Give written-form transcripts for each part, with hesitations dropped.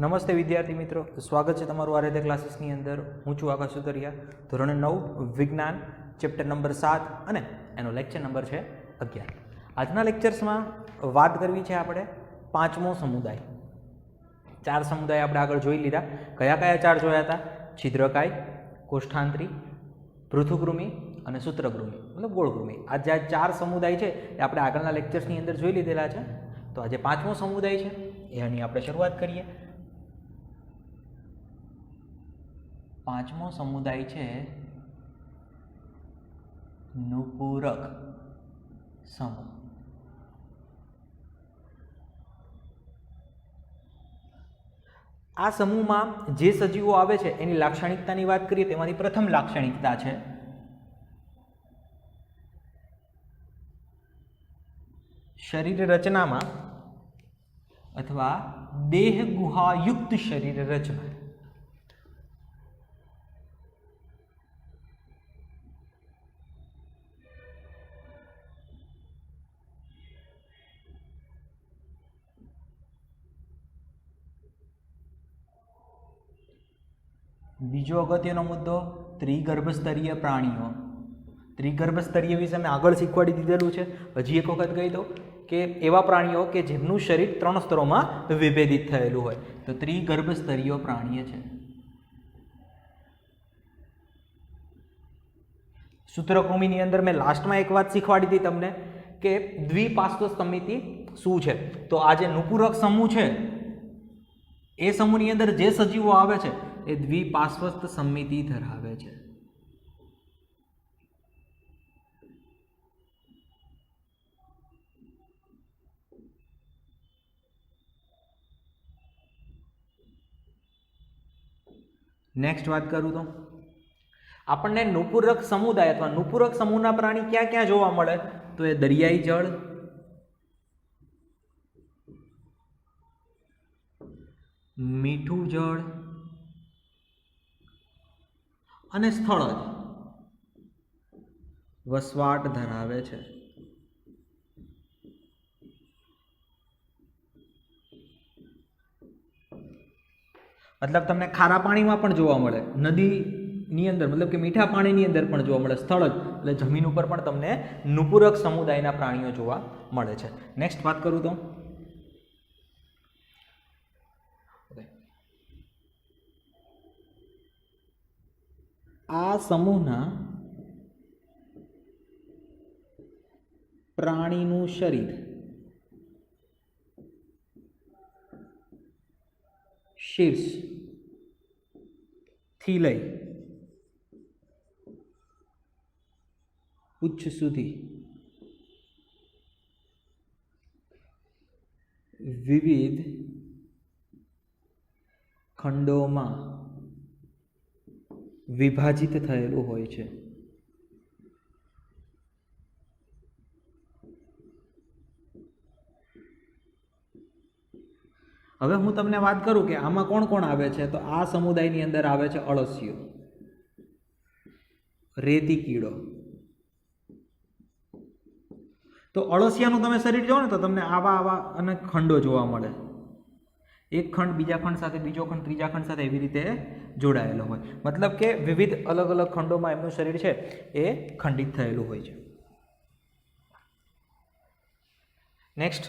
નમસ્તે વિદ્યાર્થી મિત્રો, સ્વાગત છે તમારું આરાધ્ય ક્લાસીસની અંદર. હું છું આકાશ સુતરિયા, ધોરણ 9 વિજ્ઞાન, ચેપ્ટર નંબર 7 અને એનો લેક્ચર નંબર છે 11. આજના લેક્ચર્સમાં વાત કરવી છે આપણે પાંચમો સમુદાય. 4 સમુદાય આપણે આગળ જોઈ લીધા. કયા કયા 4 જોયા હતા? છિદ્રકાય, કોષ્ઠાંત્રી, પૃથુકૃમિ અને સૂત્રકૃમિ મતલબ ગોળકૃમિ. આ જે 4 સમુદાય છે એ આપણે આગળના લેક્ચર્સની અંદર જોઈ લીધેલા છે. તો આજે પાંચમો સમુદાય છે એની આપણે શરૂઆત કરીએ. પાંચમો સમુદાય છે નુપુરક સમૂહ. આ સમૂહમાં જે સજીવો આવે છે એની લાક્ષણિકતાની વાત કરીએ. તેમાંથી પ્રથમ લાક્ષણિકતા છે શરીર રચનામાં અથવા દેહ ગુહાયુક્ત શરીર રચના. બીજો અગત્યનો મુદ્દો ત્રિગર્ભસ્તરીય પ્રાણીઓ. ત્રિગર્ભસ્તરીય વિશે મેં આગળ શીખવાડી દીધેલું છે. હજી એક વખત કહી દઉં કે એવા પ્રાણીઓ કે જેમનું શરીર 3 સ્તરોમાં વિભેદિત થયેલું હોય તો ત્રિગર્ભસ્તરીય પ્રાણીઓ છે. સૂત્રકૃમિની અંદર મેં લાસ્ટમાં એક વાત શીખવાડી હતી તમને કે દ્વિપાર્શ્વ સમિતિ શું છે. તો આ જે નુપુરક સમૂહ છે એ સમૂહની અંદર જે સજીવો આવે છે એ દ્વિપાર્શ્વસ્થ સમિતિ ધરાવે છે. નેક્સ્ટ વાત કરું તો આપણને નુપુરક સમુદાય અથવા નુપુરક સમૂહના પ્રાણી ક્યાં ક્યાં જોવા મળે? તો એ દરિયાઈ જળ, મીઠું જળ અને સ્થળજ વસવાટ ધરાવે છે. મતલબ તમને ખારા પાણીમાં પણ જોવા મળે, નદીની અંદર મતલબ કે મીઠા પાણીની અંદર પણ જોવા મળે. સ્થળજ એટલે જમીન ઉપર પણ તમને નુપુરક સમુદાયના પ્રાણીઓ જોવા મળે છે. નેક્સ્ટ વાત કરું તો આ સમૂહના પ્રાણીનું શરીર શીર્ષ થી લઈ ઉચ્ચ સુધી વિવિધ ખંડોમાં વિભાજિત થયેલું હોય છે. હવે હું તમને વાત કરું કે આમાં કોણ કોણ આવે છે. તો આ સમુદાયની અંદર આવે છે અળસિયો, રેતી કીડો. તો અળસિયાનું તમે શરીર જોવો ને તો તમને આવા અનેક ખંડો જોવા મળે. એક ખંડ બીજા ખંડ સાથે, બીજો ખંડ ત્રીજા ખંડ સાથે એવી રીતે જોડાયેલો હોય. મતલબ કે વિવિધ અલગ અલગ ખંડોમાં એમનું શરીર છે એ ખંડિત થયેલું હોય છે. નેક્સ્ટ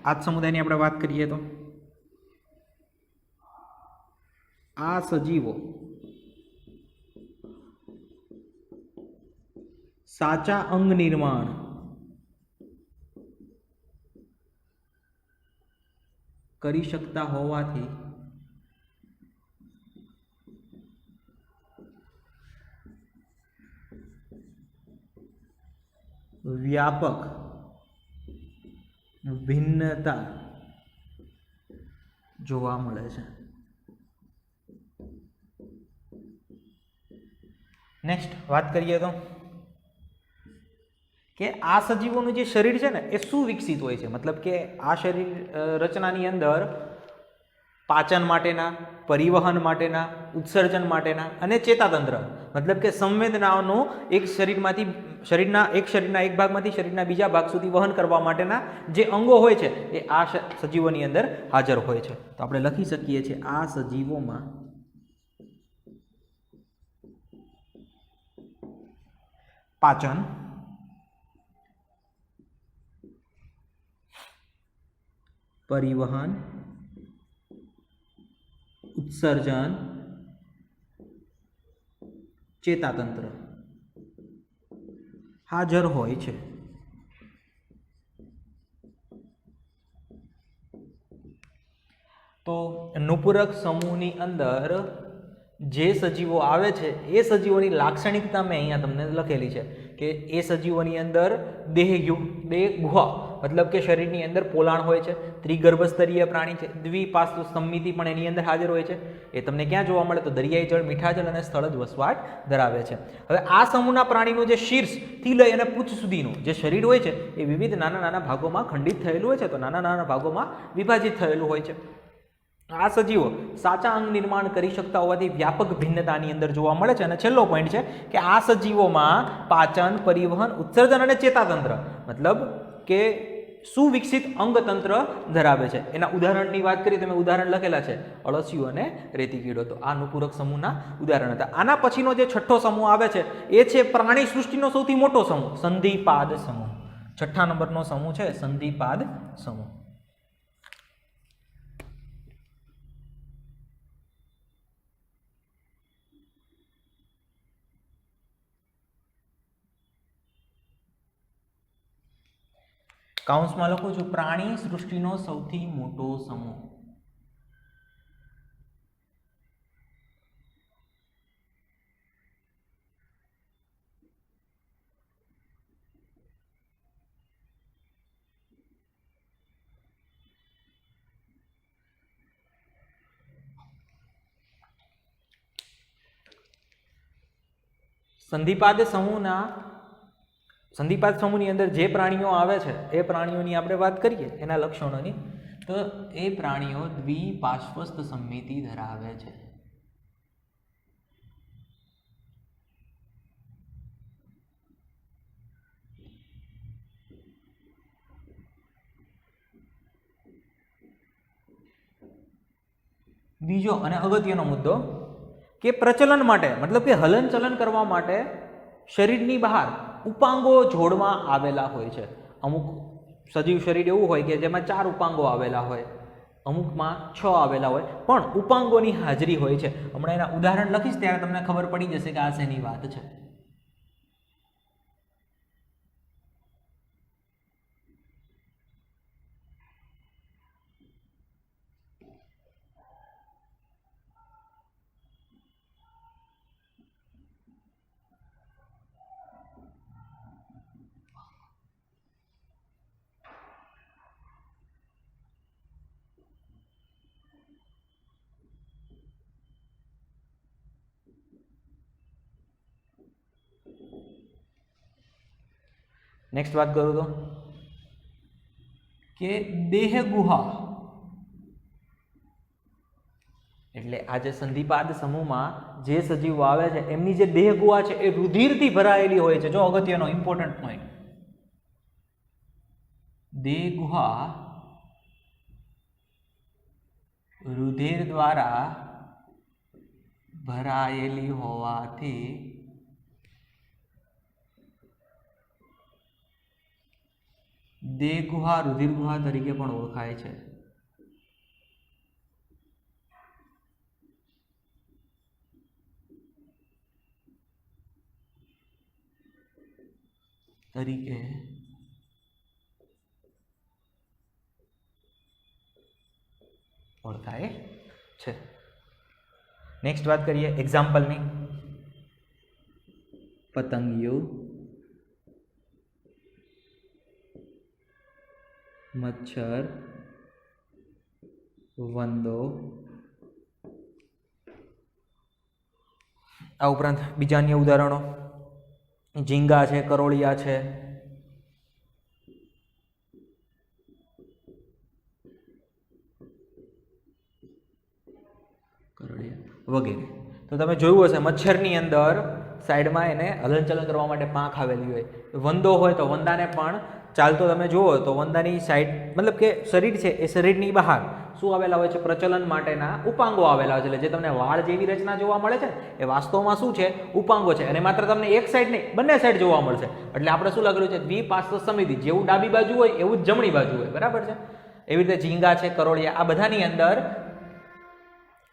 આ સમુદાયની આપણે વાત કરીએ તો આ સજીવો સાચા અંગ નિર્માણ કરી શકતા હોવાથી વ્યાપક ભિન્નતા જોવા મળે છે. નેક્સ્ટ વાત કરીએ તો કે આ સજીવોનું જે શરીર છે ને એ સુવિકસિત હોય છે. મતલબ કે આ શરીર રચનાની અંદર પાચન માટેના, પરિવહન માટેના, ઉત્સર્જન માટેના અને ચેતાતંત્ર મતલબ કે સંવેદનાઓનું શરીરના એક ભાગમાંથી શરીરના બીજા ભાગ સુધી વહન કરવા માટેના જે અંગો હોય છે એ આ સજીવોની અંદર હાજર હોય છે. તો આપણે લખી શકીએ છીએ આ સજીવોમાં પાચન, પરિવહન, ઉત્સર્જન, ચેતાતંત્ર હાજર હોય છે. તો નુપુરક સમૂહની અંદર જે સજીવો આવે છે એ સજીવોની લાક્ષણિકતા મેં અહીંયા તમને લખેલી છે કે એ સજીવોની અંદર દેહ ગુહા મતલબ કે શરીરની અંદર પોલાણ હોય છે, ત્રિગર્ભસ્તરીય પ્રાણી છે, દ્વિપાર્શ્વ સંમિતિ પણ એની અંદર હાજર હોય છે. એ તમને ક્યાં જોવા મળે? તો દરિયાઈ જળ, મીઠા જળ અને સ્થળજ વસવાટ ધરાવે છે. હવે આ સમૂહના પ્રાણીનું જે શીર્ષથી લઈ અને પૂંછ સુધીનું જે શરીર હોય છે એ વિવિધ નાના નાના ભાગોમાં ખંડિત થયેલું હોય છે, તો નાના નાના ભાગોમાં વિભાજિત થયેલું હોય છે. આ સજીવો સાચા અંગ નિર્માણ કરી શકતા હોવાથી વ્યાપક ભિન્નતાની અંદર જોવા મળે છે. અને છેલ્લો પોઈન્ટ છે કે આ સજીવોમાં પાચન, પરિવહન, ઉત્સર્જન અને ચેતાતંત્ર મતલબ કે સુવિકસિત અંગતંત્ર ધરાવે છે. એના ઉદાહરણની વાત કરીએ તો મેં ઉદાહરણ લખેલા છે અળસિયું અને રેતી કીડો. તો આ નુપુરક સમૂહના ઉદાહરણ હતા. આના પછીનો જે છઠ્ઠો સમૂહ આવે છે એ છે પ્રાણી સૃષ્ટિનો સૌથી મોટો સમૂહ, સંધિપાદ સમૂહ. 6ઠ્ઠા નંબરનો સમૂહ છે સંધિપાદ સમૂહ. કાઉન્સમાં લખું છું પ્રાણી સૃષ્ટિનો સૌથી મોટો સમૂહ. સંધિપાદ સમૂહની અંદર જે પ્રાણીઓ આવે છે એ પ્રાણીઓની આપણે વાત કરીએ એના લક્ષણોની, તો એ પ્રાણીઓ દ્વિપાર્શ્વસ્થ સંમિતિ ધરાવે છે. બીજો અને અગત્યનો મુદ્દો કે પ્રચલન માટે મતલબ કે હલન ચલન કરવા માટે શરીરની બહાર ઉપાંગો જોડમાં આવેલા હોય છે. અમુક સજીવ શરીર એવું હોય કે જેમાં 4 ઉપાંગો આવેલા હોય, અમુકમાં 6 આવેલા હોય, પણ ઉપાંગોની હાજરી હોય છે. હમણાં એના ઉદાહરણ લખીશ ત્યારે તમને ખબર પડી જશે કે આ શેની વાત છે. નેક્સ્ટ વાત કરું તો કે દેહ ગુહા એટલે આ જે સંધિપાદ સમૂહમાં જે સજીવો આવે છે એમની જે દેહ ગુહા છે એ રુધિરથી ભરાયેલી હોય છે. જો અગત્યનો ઇમ્પોર્ટન્ટ પોઈન્ટ, દેહ ગુહા રુધિર દ્વારા ભરાયેલી હોવાથી દેહ ગુહા રુધિર ગુહા તરીકે પણ ઓળખાય છે. નેક્સ્ટ વાત કરીએ એક્ઝામ્પલની. પતંગિયું, મચ્છર, વંદો, આ ઉપરાંત બીજા અન્ય ઉદાહરણો ઝીંગા છે, કરોળિયા છે, વગેરે. તો તમે જોયું હશે મચ્છરની અંદર સાઈડમાં એને હલનચલન કરવા માટે પાંખ આવેલી હોય. વંદો હોય તો વંદાને પણ ચાલતો તમે જુઓ તો વંદાની સાઈડ મતલબ કે શરીર છે એ શરીરની બહાર શું આવેલા હોય છે? પ્રચલન માટેના ઉપાંગો આવેલા હોય છે. એટલે જે તમને વાળ જેવી રચના જોવા મળે છે ને એ વાસ્તવમાં શું છે? ઉપાંગો છે. અને માત્ર તમને એક સાઈડ નહીં બંને સાઈડ જોવા મળશે. એટલે આપણે શું લખેલું છે? દ્વિપાર્શ્વ સમિતિ. જેવું ડાબી બાજુ હોય એવું જ જમણી બાજુ હોય. બરાબર છે. એવી રીતે ઝીંગા છે, કરોળિયા, આ બધાની અંદર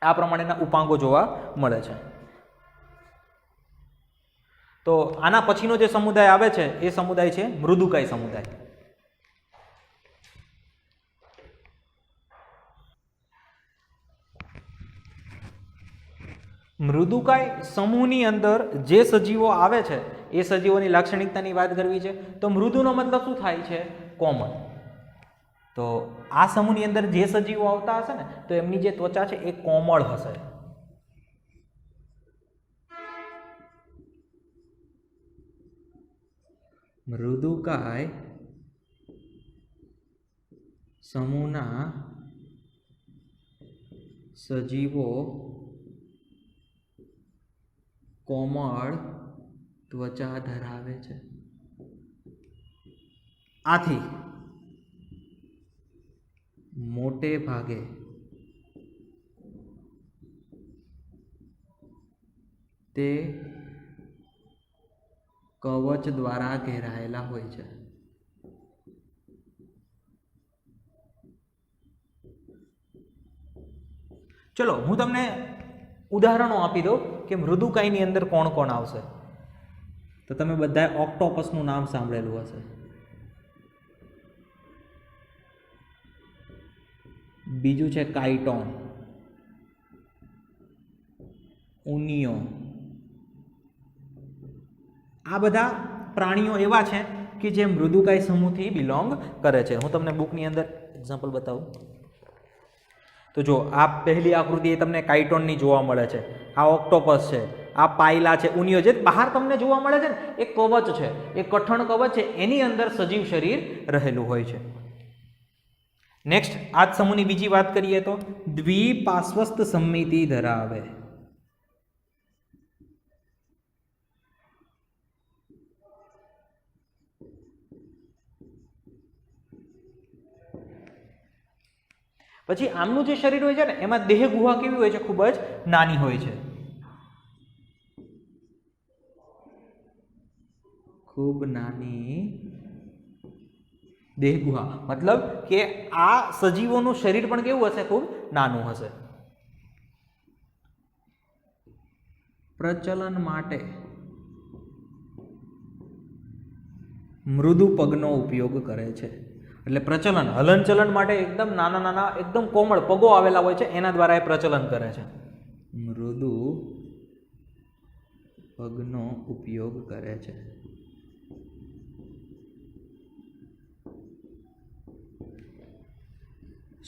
આ પ્રમાણેના ઉપાંગો જોવા મળે છે. તો આના પછીનો જે સમુદાય આવે છે એ સમુદાય છે મૃદુકાય સમુદાય. મૃદુકાય સમૂહની અંદર જે સજીવો આવે છે એ સજીવોની લાક્ષણિકતાની વાત કરવી છે. તો મૃદુનો મતલબ શું થાય છે? કોમળ. તો આ સમૂહની અંદર જે સજીવો આવતા હશે ને તો એમની જે ત્વચા છે એ કોમળ હશે. મૃદુકાય સમૂહના સજીવો કોમળ ત્વચા ધરાવે છે. આથી મોટે ભાગે તે કવચ દ્વારા ઘેરાયેલા હોય છે. ચલો હું તમને ઉદાહરણો આપી દઉં કે મૃદુકાયની અંદર કોણ કોણ આવશે. તો તમે બધાએ ઓક્ટોપસનું નામ સાંભળેલું હશે. બીજું છે કાઇટોન, ઉનિયો. આ બધા પ્રાણીઓ એવા છે કે જે મૃદુકાય સમૂહથી બિલોંગ કરે છે. હું તમને બુકની અંદર એક્ઝામ્પલ બતાવું. તો જો આ પહેલી આકૃતિ એ તમને કાઇટોનની જોવા મળે છે. આ ઓક્ટોપસ છે, આ પાયલા છે, ઉનિયો. જે બહાર તમને જોવા મળે છે ને એ કવચ છે, એ કઠણ કવચ છે, એની અંદર સજીવ શરીર રહેલું હોય છે. નેક્સ્ટ આ જ સમૂહની બીજી વાત કરીએ તો દ્વિપાર્શ્વસ્થ સમિતિ ધરાવે. પછી આમનું જે શરીર હોય છે ને એમાં દેહ ગુહા કેવી હોય છે? ખૂબ જ નાની હોય છે. ખૂબ નાની દેહ ગુહા મતલબ કે આ સજીવોનું શરીર પણ કેવું હશે? ખૂબ નાનું હશે. પ્રચલન માટે મૃદુ પગનો ઉપયોગ કરે છે. એટલે પ્રચલન હલનચલન માટે એકદમ નાના નાના એકદમ કોમળ પગો આવેલા હોય છે એના દ્વારા એ પ્રચલન કરે છે. મૃદુ પગનો ઉપયોગ કરે છે.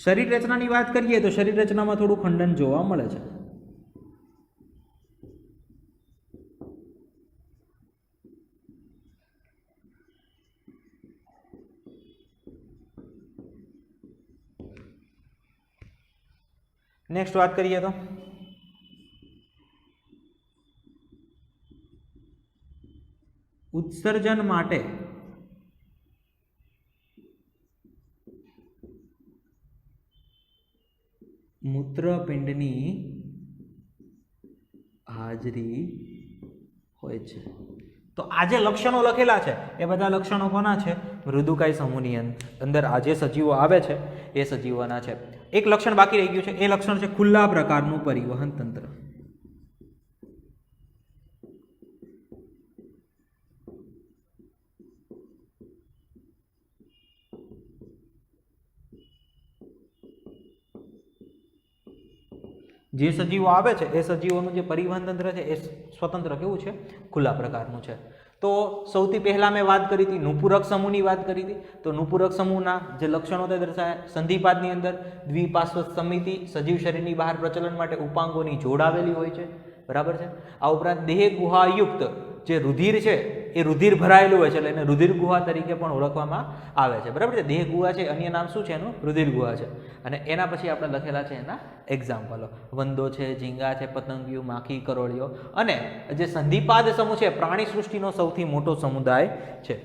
શરીર રચનાની વાત કરીએ તો શરીર રચનામાં થોડું ખંડન જોવા મળે છે. નેક્સ્ટ વાત કરીએ તો ઉત્સર્જન માટે મૂત્રપિંડની હાજરી હોય છે. તો આ જે લક્ષણો લખેલા છે એ બધા લક્ષણો કોના છે? મૃદુકાય સમૂહની અંદર આ જે સજીવો આવે છે એ સજીવોના છે. એક લક્ષણ બાકી રહી ગયું છે, એ લક્ષણ છે ખુલ્લા પ્રકારનું પરિવહન તંત્ર. જે સજીવો આવે છે એ સજીવોનું જે પરિવહન તંત્ર છે એ સ્વતંત્ર કેવું છે? ખુલ્લા પ્રકારનું છે. તો સૌથી પહેલા મેં વાત કરી હતી નુપુરક સમૂહની વાત કરી હતી. તો નુપુરક સમૂહના જે લક્ષણો તે દર્શાવ્યા. સંધિપાદની અંદર દ્વિપાર્શ્વ સમિતિ, સજીવ શરીરની બહાર પ્રચલન માટે ઉપાંગોની જોડ આવેલી હોય છે. બરાબર છે. આ ઉપરાંત દેહ ગુહાયુક્ત જે રુધિર છે એ રુધિર ભરાયેલું હોય છે એટલે એને રુધિર ગુહા તરીકે પણ ઓળખવામાં આવે છે, બરાબર છે. દેહ ગુહા છે, અન્ય નામ શું છે એનું? રુધિર ગુહા છે. અને એના પછી આપણે લખેલા છે એના એક્ઝામ્પલો: વંદો છે, ઝીંગા છે, પતંગિયું, માખી, કરોળિયો. અને જે સંધિપાદ સમૂહ છે પ્રાણી સૃષ્ટિનો સૌથી મોટો સમુદાય છે.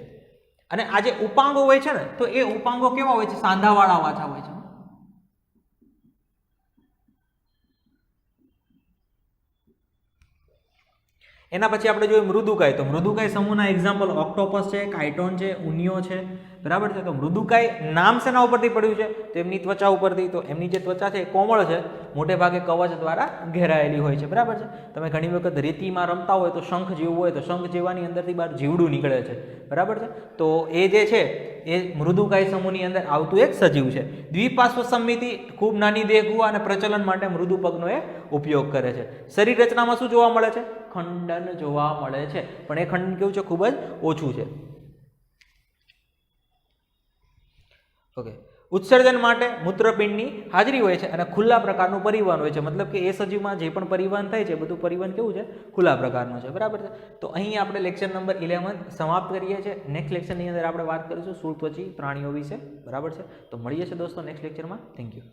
અને આ જે ઉપાંગો હોય છે ને, તો એ ઉપાંગો કેવા હોય છે? સાંધાવાળા વાછા હોય છે. એના પછી આપણે જોઈએ મૃદુકાય. તો મૃદુકાય સમૂહના એક્ઝામ્પલ ઓક્ટોપસ છે, કાઇટોન છે, ઉનિયો છે, બરાબર છે. તો મૃદુકાય નામ શેના ઉપરથી પડ્યું છે? તો એમની ત્વચા ઉપરથી. તો એમની જે ત્વચા છે એ કોમળ છે, મોટે ભાગે કવચ દ્વારા ઘેરાયેલી હોય છે, બરાબર છે. તમે ઘણી વખત રેતીમાં રમતા હોય તો શંખ જેવું હોય, તો શંખ જેવાની અંદરથી બહાર જીવડું નીકળે છે, બરાબર છે. તો એ જે છે એ મૃદુકાય સમૂહની અંદર આવતું એક સજીવ છે. દ્વિપાર્શ્વ સંમિતિ, ખૂબ નાની દેહ ગુહા અને પ્રચલન માટે મૃદુપગનો એ ઉપયોગ કરે છે. શરીર રચનામાં શું જોવા મળે છે? ખંડન જોવા મળે છે, પણ એ ખંડન કેવું છે? ખૂબ જ ઓછું છે. ઓકે. ઉત્સર્જન માટે મૂત્રપિંડની હાજરી હોય છે અને ખુલ્લા પ્રકારનું પરિવહન હોય છે. મતલબ કે એ સજીવમાં જે પણ પરિવહન થાય છે બધું પરિવહન કેવું છે? ખુલ્લા પ્રકારનું છે, બરાબર છે. તો અહીં આપણે લેક્ચર નંબર 11 સમાપ્ત કરીએ છીએ. નેક્સ્ટ લેક્ચરની અંદર આપણે વાત કરીશું સ્થૂળત્વચી પ્રાણીઓ વિશે, બરાબર છે. તો મળીએ છીએ દોસ્તો નેક્સ્ટ લેક્ચરમાં. Thank you.